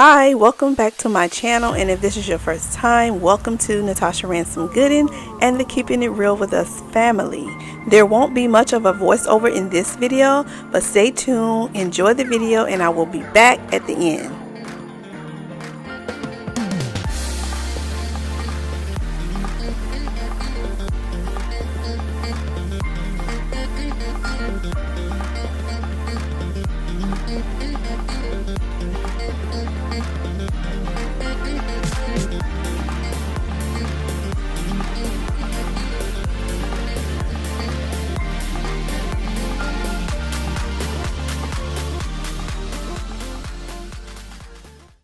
Hi, welcome back to my channel, and if this is your first time, welcome to Natasha Ransom Gooden and the Keeping It Real with Us family. There won't be much of a voiceover in this video, but stay tuned, enjoy the video, and I will be back at the end.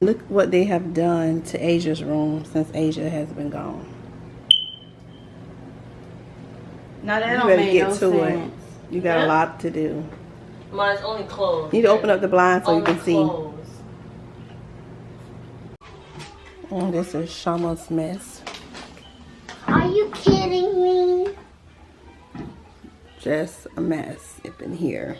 Look what they have done to Asia's room since Asia has been gone. Now that You don't better make get no to sense. it. You got a lot to do. Mine's only closed. You need to open up the blind so you can see. Oh, this is Shauma's mess. Are you kidding me? Just a mess up in here.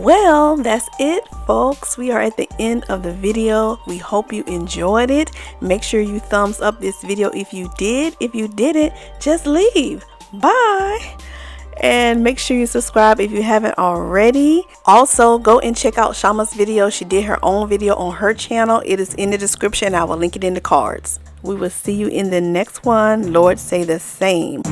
Well, that's it, folks. We are at the end of the video. We hope you enjoyed it. Make sure you thumbs up this video if you did. If you didn't, just leave. Bye. And make sure you subscribe if you haven't already. Also, go and check out Shauma's video. She did her own video on her channel. It is in the description. I will link it in the cards. We will see you in the next one. Lord, say the same.